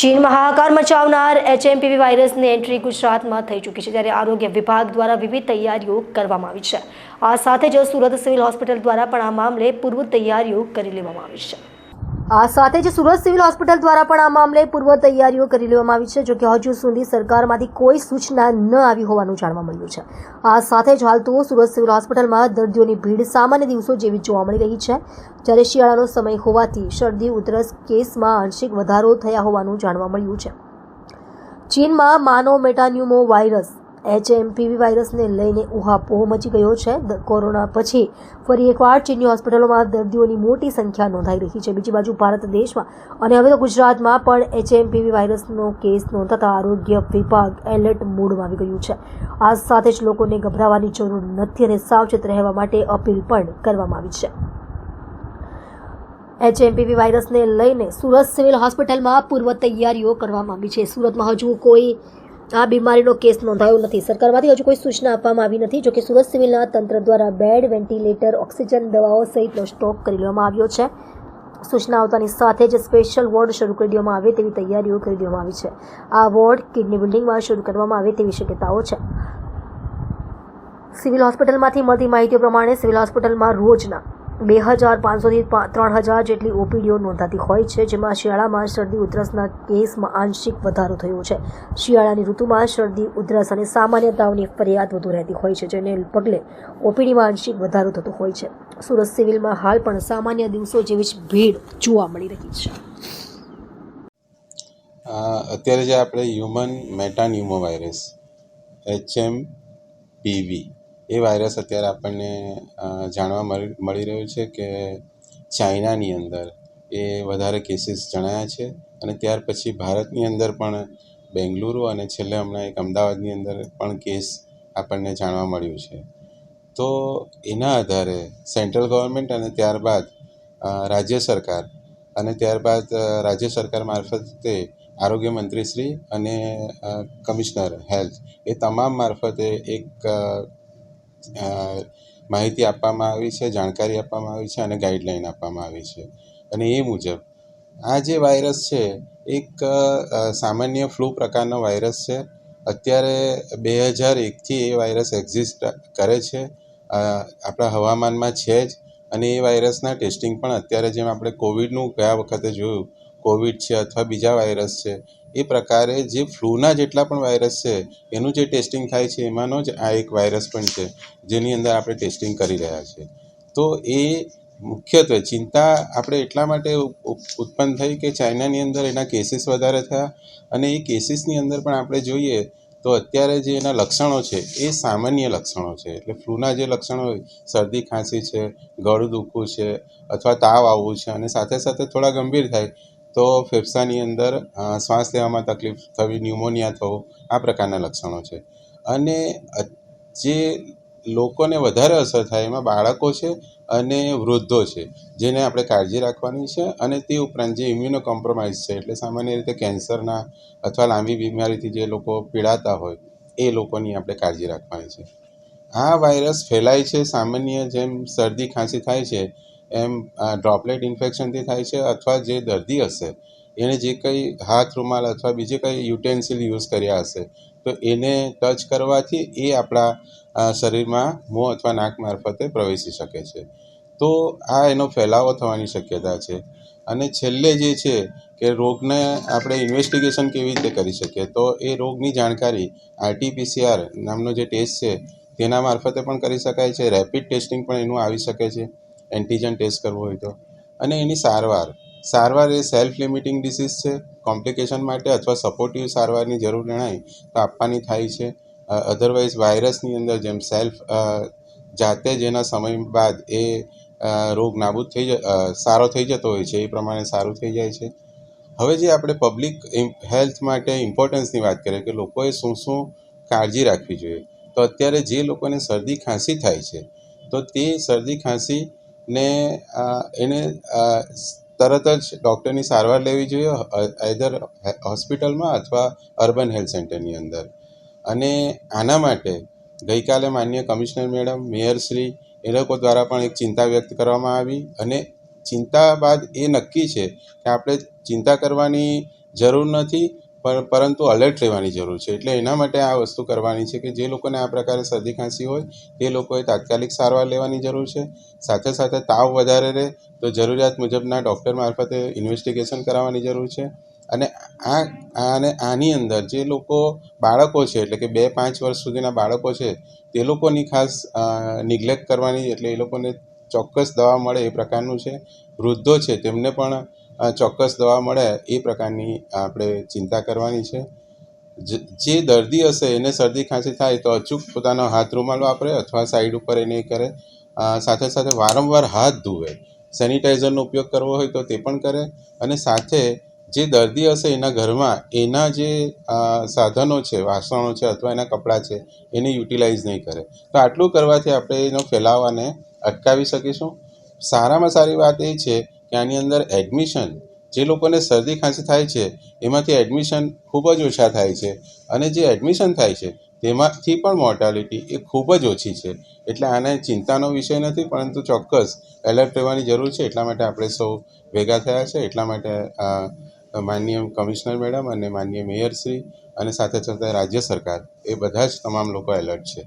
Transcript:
ચીનમાં હાહાકાર મચાવનાર HMPV વાયરસની entry ગુજરાતમાં થઈ ચૂકી છે, ત્યારે આરોગ્ય વિભાગ દ્વારા વિવિધ તૈયારીઓ કરવામાં આવી છે। આ સાથે જ સુરત સિવિલ હોસ્પિટલ દ્વારા પણ આ મામલે પૂર્વ તૈયારીઓ કરી લેવામાં આવી છે। જોકે હજુ સુધી સરકારમાંથી કોઈ સૂચના ન આવી હોવાનું જાણવા મળ્યું છે। આ સાથે જ હાલ તો સુરત સિવિલ હોસ્પિટલમાં દર્દીઓની ભીડ સામાન્ય દિવસો જેવી જોવા મળી રહી છે, જ્યારે શિયાળાનો સમય હોવાથી શરદી ઉધરસ કેસમાં આંશિક વધારો થયા હોવાનું જાણવા મળ્યું છે। ચીનમાં માનવ મેટાન્યુમો વાયરસ HMPV વાયરસને લઈને ઉહાપોહ મચી ગયો છે। કોરોના પછી ફરી એકવાર ચીનની હોસ્પિટલોમાં દર્દીઓની મોટી સંખ્યા નોંધાઈ રહી છે। બીજી બાજુ ભારત દેશમાં અને હવે તો ગુજરાતમાં પણ HMPV વાયરસનો કેસ નોંધાતા આરોગ્ય વિભાગ એલર્ટ મોડમાં આવી ગયું છે। આ સાથે જ લોકોને ગભરાવાની જરૂર નથી અને સાવચેત રહેવા માટે અપીલ પણ કરવામાં આવી છે। HMPV વાયરસને લઈને સુરત સિવિલ હોસ્પિટલમાં પૂર્વ તૈયારીઓ કરવામાં આવી છે। સુરતમાં હજુ કોઈ આ બીમારીનો કેસ નોંધાયો નથી। સરકારમાંથી હજુ કોઈ સૂચના આપવામાં આવી નથી। જોકે સુરત સિવિલના તંત્ર દ્વારા બેડ, વેન્ટિલેટર, ઓક્સિજન, દવાઓ સહિતનો સ્ટોક કરી લેવામાં આવ્યો છે। સૂચના આવતાની સાથે જ સ્પેશિયલ વોર્ડ શરૂ કરી દેવામાં આવે તેવી તૈયારીઓ કરી દેવામાં આવી છે। આ વોર્ડ કિડની બિલ્ડિંગમાં શરૂ કરવામાં આવે તેવી શક્યતાઓ છે। સિવિલ હોસ્પિટલમાંથી મળતી માહિતીઓ પ્રમાણે સિવિલ હોસ્પિટલમાં રોજના 2500થી 3000 જેટલી ઓપીડીઓ નોંધાતી હોય છે, જેમાં શિયાળામાં શરદી ઉધરસના કેસમાં આંશિક વધારો થયો છે। શિયાળાની ઋતુમાં શરદી ઉધરસ અને સામાન્ય તાવની ફરિયાદ વધુ રહેતી હોય છે, જેને પગલે ઓપીડીમાં આંશિક વધારો થતો હોય છે। સુરત સિવિલમાં હાલ પણ સામાન્ય દિવસો જેવી જ ભીડ જોવા મળી રહી છે। અત્યારે જે આપણે હ્યુમન મેટાન્યુમો વાયરસ HMPV એ વાયરસ અત્યારે આપણને જાણવા મળી રહ્યું છે કે ચાઇનાની અંદર એ વધારે કેસીસ જણાયા છે, અને ત્યાર પછી ભારતની અંદર પણ બેંગલુરુ અને છેલ્લે હમણાં એક અમદાવાદની અંદર પણ કેસ આપણને જાણવા મળ્યું છે। તો એના આધારે સેન્ટ્રલ ગવર્મેન્ટ અને ત્યારબાદ રાજ્ય સરકાર અને ત્યારબાદ રાજ્ય સરકાર મારફતે આરોગ્ય મંત્રીશ્રી અને કમિશનર હેલ્થ એ તમામ મારફતે એક માહિતી આપવામાં આવી છે, જાણકારી આપવામાં આવી છે અને ગાઈડલાઈન આપવામાં આવી છે। અને એ મુજબ આ જે વાયરસ છે એક સામાન્ય ફ્લૂ પ્રકારનો વાયરસ છે। અત્યારે 2001થી એ વાયરસ એક્ઝિસ્ટ કરે છે, આપણા હવામાનમાં છે જ, અને એ વાયરસના ટેસ્ટિંગ પણ અત્યારે જેમ આપણે કોવિડનું ગયા વખતે જોયું, કોવિડ છે અથવા બીજા વાયરસ છે, એ પ્રકારે જે ફ્લૂના જેટલા પણ વાયરસ છે એનું જે ટેસ્ટિંગ થાય છે એમાંનો જ આ એક વાયરસ પણ છે, જેની અંદર આપણે ટેસ્ટિંગ કરી રહ્યા છીએ। તો એ મુખ્યત્વે ચિંતા આપણે એટલા માટે ઉત્પન્ન થઈ કે ચાઇનાની અંદર એના કેસીસ વધારે થયા, અને એ કેસીસની અંદર પણ આપણે જોઈએ તો અત્યારે જે એના લક્ષણો છે એ સામાન્ય લક્ષણો છે। એટલે ફ્લૂના જે લક્ષણો હોય, શરદી ખાંસી છે, ગળું દુખવું છે અથવા તાવ આવવું છે, અને સાથે સાથે થોડા ગંભીર થાય તો ફેફસાની અંદર શ્વાસ લેવામાં તકલીફ થવી, ન્યુમોનિયા થવું, આ પ્રકારના લક્ષણો છે। અને જે લોકોને વધારે અસર થાય એમાં બાળકો છે અને વૃદ્ધો છે, જેને આપણે કાળજી રાખવાની છે। અને તે ઉપરાંત જે ઇમ્યુનો કોમ્પ્રોમાઇઝ છે, એટલે સામાન્ય રીતે કેન્સરના અથવા લાંબી બીમારીથી જે લોકો પીડાતા હોય એ લોકોની આપણે કાળજી રાખવાની છે। આ વાયરસ ફેલાય છે સામાન્ય જેમ શરદી ખાંસી થાય છે એમ ડ્રોપલેટ ઇન્ફેક્શનથી થાય છે, અથવા જે દર્દી હશે એણે જે કંઈ હાથ રૂમાલ અથવા બીજે કંઈ યુટેન્સિલ યુઝ કર્યા હશે તો એને ટચ કરવાથી એ આપણા શરીરમાં મોં અથવા નાક મારફતે પ્રવેશી શકે છે। તો આ એનો ફેલાવો થવાની શક્યતા છે। અને છેલ્લે જે છે કે રોગને આપણે ઇન્વેસ્ટિગેશન કેવી રીતે કરી શકીએ, તો એ રોગની જાણકારી RT-PCR નામનો જે ટેસ્ટ છે તેના મારફતે પણ કરી શકાય છે। રેપિડ ટેસ્ટિંગ પણ એનું આવી શકે છે, એન્ટીજન ટેસ્ટ કરવો હોય તો। અને એની સારવાર એ સેલ્ફ લિમિટિંગ ડિસીઝ છે, કોમ્પ્લિકેશન માટે અથવા સપોર્ટિવ સારવારની જરૂર જણાય તો આપવાની થાય છે। અધરવાઇઝ વાયરસની અંદર જેમ જાતે જ એના સમય બાદ એ રોગ નાબૂદ સારો થઈ જતો હોય છે, એ પ્રમાણે સારું થઈ જાય છે। હવે જે આપણે પબ્લિક હેલ્થ માટે ઇમ્પોર્ટન્સની વાત કરીએ કે લોકોએ શું કાળજી રાખવી જોઈએ, તો અત્યારે જે લોકોને શરદી ખાંસી થાય છે તો તે શરદી ખાંસીને એને તરત જ ડૉક્ટરની સારવાર લેવી જોઈએ, આઈધર હોસ્પિટલમાં અથવા અર્બન હેલ્થ સેન્ટરની અંદર। અને આના માટે ગઈકાલે માનનીય કમિશનર મેડમ, મેયરશ્રી એ લોકો દ્વારા પણ એક ચિંતા વ્યક્ત કરવામાં આવી, અને ચિંતા બાદ એ નક્કી છે કે આપણે ચિંતા કરવાની જરૂર નથી, પરંતુ અલર્ટ રહેવાની જરૂર છે. એટલે એના માટે આ વસ્તુ કરવાની છે કે જે લોકોને આ પ્રકારે શરદી ખાંસી હોય તે લોકોએ તાત્કાલિક સારવાર લેવાની જરૂર છે. સાથે સાથે તાવ વધારે રહે તો જરૂરિયાત મુજબના ડૉક્ટર મારફતે ઇન્વેસ્ટિગેશન કરાવવાની જરૂર છે. અને આની અંદર જે લોકો બાળકો છે, એટલે કે 2-5 વર્ષ સુધીના બાળકો છે, તે લોકોની ખાસ નિગ્લેક્ટ કરવાની, એટલે એ લોકોને ચોક્કસ દવા મળે એ પ્રકારનું છે. વૃદ્ધો છે તેમને પણ ચોક્કસ દવા મળે એ પ્રકારની આપણે ચિંતા કરવાની છે. જે દર્દી હશે એને શરદી ખાંસી થાય તો અચૂક પોતાનો હાથ રૂમાલ વાપરે અથવા સાઈડ ઉપર એને કરે. સાથે સાથે વારંવાર હાથ ધુએ, સેનિટાઈઝરનો ઉપયોગ કરવો હોય તો તે પણ કરે. અને સાથે જે દર્દી હશે એના ઘરમાં એના જે સાધનો છે, વાસણો છે અથવા એના કપડાં છે એને યુટિલાઇઝ નહીં કરે. તો આટલું કરવાથી આપણે એનો ફેલાવાને અટકાવી શકીશું. સારામાં સારી વાત એ છે કે આની અંદર એડમિશન, જે લોકોને શરદી ખાંસી થાય છે એમાંથી એડમિશન ખૂબ જ ઓછા થાય છે. અને જે એડમિશન થાય છે તેમાંથી પણ મોર્ટાલિટી એ ખૂબ જ ઓછી છે. એટલે આને ચિંતાનો વિષય નથી, પરંતુ ચોક્કસ એલર્ટ રહેવાની જરૂર છે. એટલા માટે આપણે સૌ ભેગા થયા છે. એટલા માટે માનનીય કમિશનર મેડમ અને માનનીય મેયરશ્રી અને સાથે સાથે રાજ્ય સરકાર એ બધા જ તમામ લોકો એલર્ટ છે.